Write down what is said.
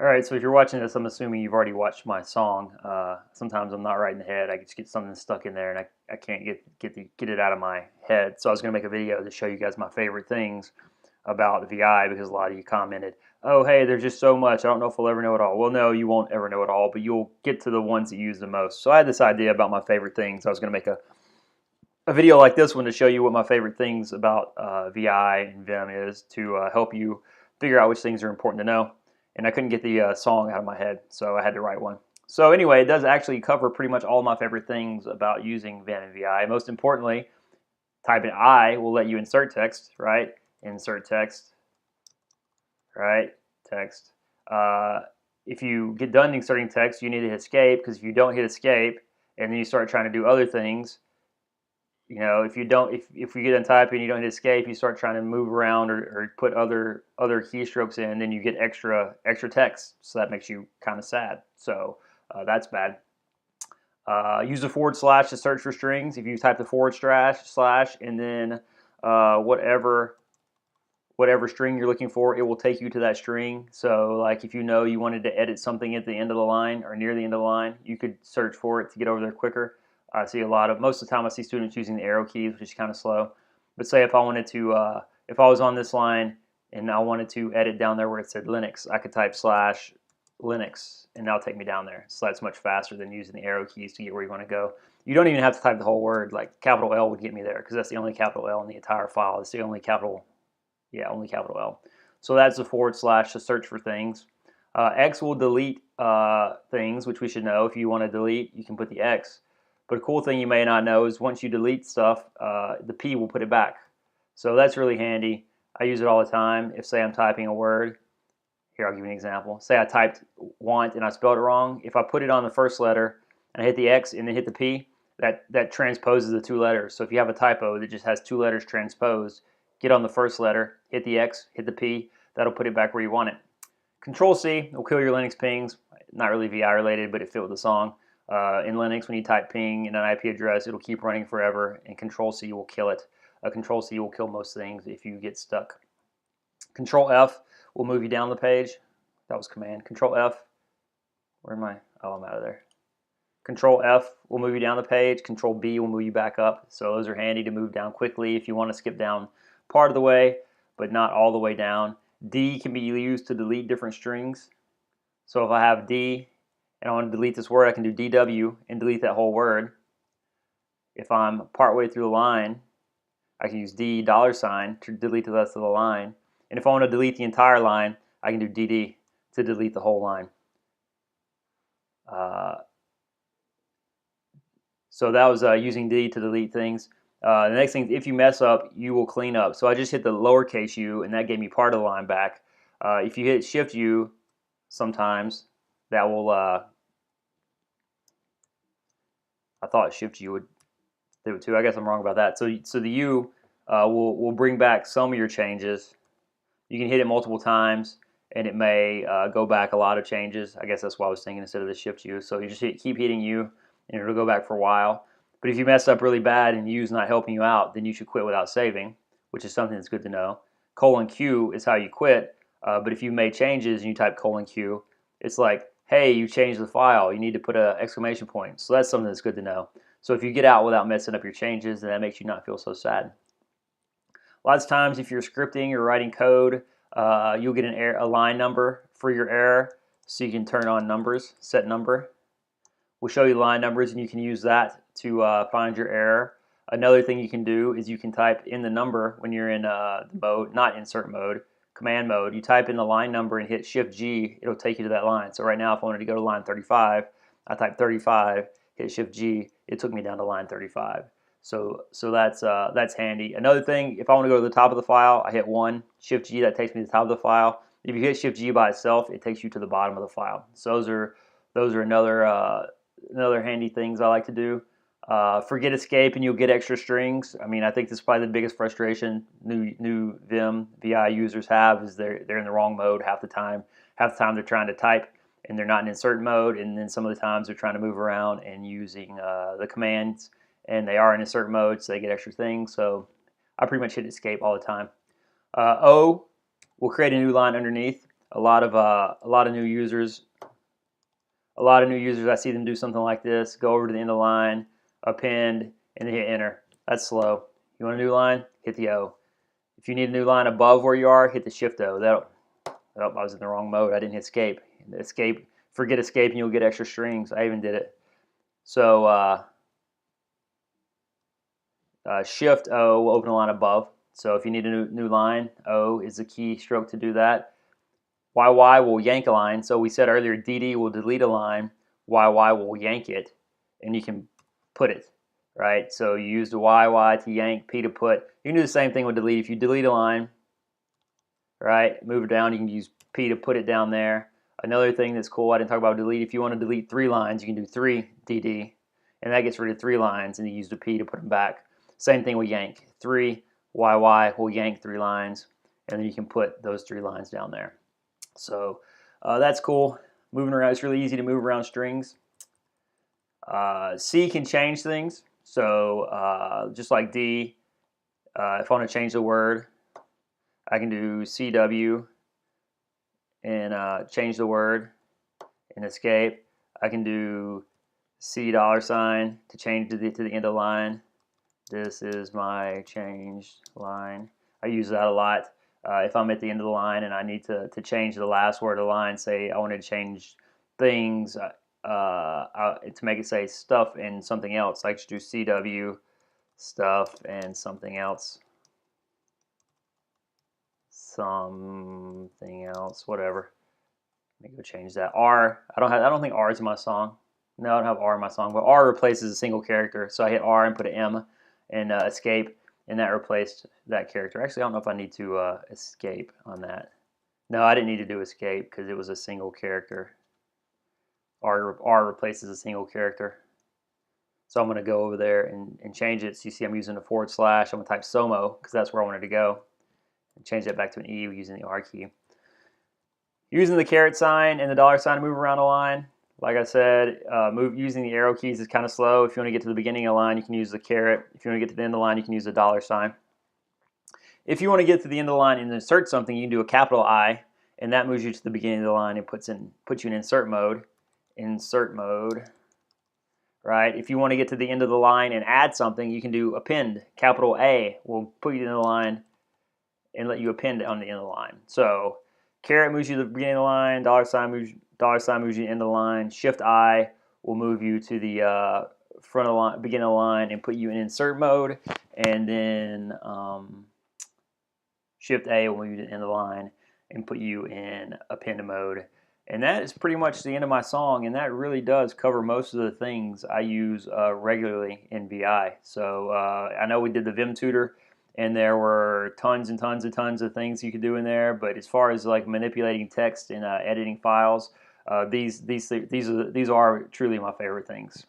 All right, so if you're watching this, I'm assuming you've already watched my song. Sometimes I'm not right in the head. I just get something stuck in there, and I can't get it out of my head. So I was going to make a video to show you guys my favorite things about VI because a lot of you commented, "Oh, hey, there's just so much. I don't know if we'll ever know it all." Well, no, you won't ever know it all, but you'll get to the ones that you use the most. So I had this idea about my favorite things. I was going to make a video like this one to show you what my favorite things about VI and Vim is to help you figure out which things are important to know. And I couldn't get the song out of my head, so I had to write one. So anyway, it does actually cover pretty much all of my favorite things about using Vim and VI. Most importantly, type in I will let you insert text, right? Insert text, right? Text. If you get done inserting text, you need to hit escape, because if you don't hit escape and then you start trying to do other things, if you don't, if you get done typing and you don't hit escape, you start trying to move around or put other keystrokes in, then you get extra text. So that makes you kind of sad. So that's bad. Use the / to search for strings. If you type the / and then whatever string you're looking for, it will take you to that string. So like if you wanted to edit something at the end of the line or near the end of the line, you could search for it to get over there quicker. I see most of the time I see students using the arrow keys, which is kind of slow. But say if I wanted to, if I was on this line and I wanted to edit down there where it said Linux, I could type /Linux and that'll take me down there. So that's much faster than using the arrow keys to get where you want to go. You don't even have to type the whole word. Like capital L would get me there because that's the only capital L in the entire file. It's the only capital L. So that's the / to search for things. X will delete things, which we should know. If you want to delete, you can put the X. But a cool thing you may not know is once you delete stuff, the P will put it back. So that's really handy. I use it all the time. If, say, I'm typing a word, here I'll give you an example. Say I typed want and I spelled it wrong. If I put it on the first letter and I hit the X and then hit the P, that transposes the two letters. So if you have a typo that just has two letters transposed, get on the first letter, hit the X, hit the P, that'll put it back where you want it. Control-C will kill your Linux pings. Not really VI related, but it fit with the song. In Linux, when you type ping in an IP address, it'll keep running forever, and Control-C will kill it. Control-C will kill most things if you get stuck. Control-F will move you down the page. That was command. Control-F. Where am I? Oh, I'm out of there. Control-F will move you down the page. Control-B will move you back up. So those are handy to move down quickly if you want to skip down part of the way, but not all the way down. D can be used to delete different strings. So if I have D and I want to delete this word, I can do DW and delete that whole word. If I'm partway through the line, I can use $$ to delete the rest of the line. And if I want to delete the entire line, I can do DD to delete the whole line. So that was using D to delete things. The next thing is if you mess up, you will clean up. So I just hit the lowercase u, and that gave me part of the line back. If you hit Shift U, sometimes that will. I thought Shift U would do it too. I guess I'm wrong about that. So the U will bring back some of your changes. You can hit it multiple times, and it may go back a lot of changes. I guess that's why I was thinking instead of the Shift U. So you just keep hitting U, and it'll go back for a while. But if you mess up really bad and U's not helping you out, then you should quit without saving, which is something that's good to know. :Q is how you quit. But if you've made changes and you type :Q, it's like, hey, you changed the file. You need to put an exclamation point. So that's something that's good to know. So if you get out without messing up your changes, then that makes you not feel so sad. Lots of times if you're scripting or writing code, you'll get a line number for your error. So you can turn on numbers, set number. We'll show you line numbers, and you can use that to find your error. Another thing you can do is you can type in the number when you're in the mode, not insert mode, command mode. You type in the line number and hit Shift G, it'll take you to that line. So right now, if I wanted to go to line 35, I type 35, hit Shift G, it took me down to line 35. So that's handy. Another thing, if I want to go to the top of the file, I hit 1, Shift G, that takes me to the top of the file. If you hit Shift G by itself, it takes you to the bottom of the file. So those are another handy things I like to do. Forget escape and you'll get extra strings. I mean, I think this is probably the biggest frustration new Vim VI users have is they're in the wrong mode half the time. Half the time they're trying to type and they're not in insert mode, and then some of the times they're trying to move around and using the commands, and they are in insert mode, so they get extra things. So I pretty much hit escape all the time. O will create a new line underneath. a lot of new users. A lot of new users, I see them do something like this: go over to the end of the line, append, and then hit enter. That's slow. You want a new line? Hit the O. If you need a new line above where you are, hit the Shift O. Oh, I was in the wrong mode. I didn't hit escape. Escape. Forget escape, and you'll get extra strings. I even did it. So Shift O will open a line above. So if you need a new line, O is the key stroke to do that. YY will yank a line. So we said earlier, DD will delete a line. YY will yank it, and you can put it, right? So you use the YY to yank, P to put. You can do the same thing with delete. If you delete a line, right, move it down, you can use P to put it down there. Another thing that's cool, I didn't talk about delete. If you want to delete 3 lines, you can do 3 DD, and that gets rid of 3 lines, and you use the P to put them back. Same thing with yank. 3 YY will yank 3 lines, and then you can put those 3 lines down there. So that's cool. Moving around, it's really easy to move around strings. C can change things. So just like D, if I want to change the word, I can do CW and change the word and escape. I can do $$ to change to the end of the line. This is my changed line. I use that a lot. If I'm at the end of the line and I need to change the last word of the line, say I want to change things to make it say stuff and something else, I just do CW, stuff and something else. Something else, whatever. Let me go change that. R, I don't think R is in my song. No, I don't have R in my song, but R replaces a single character. So I hit R and put an M and escape, and that replaced that character. Actually, I don't know if I need to escape on that. No, I didn't need to do escape because it was a single character. R replaces a single character. So I'm going to go over there and change it. So you see I'm using a /. I'm going to type SOMO because that's where I wanted to go. And change that back to an E using the R key. Using the caret sign and the $ sign to move around a line. Like I said, using the arrow keys is kind of slow. If you want to get to the beginning of the line, you can use the caret. If you want to get to the end of the line, you can use the $ sign. If you want to get to the end of the line and insert something, you can do a capital I, and that moves you to the beginning of the line and puts you in insert mode. Insert mode. Right? If you want to get to the end of the line and add something, you can do append. Capital A will put you in the line and let you append on the end of the line. So caret moves you to the beginning of the line, $ sign moves you to the end of the line. Shift I will move you to the front of the line, beginning of the line, and put you in insert mode. And then Shift A will move you to the end of the line and put you in append mode. And that is pretty much the end of my song, and that really does cover most of the things I use regularly in VI. So I know we did the Vim tutor, and there were tons and tons of things you could do in there. But as far as like manipulating text and editing files, these are truly my favorite things.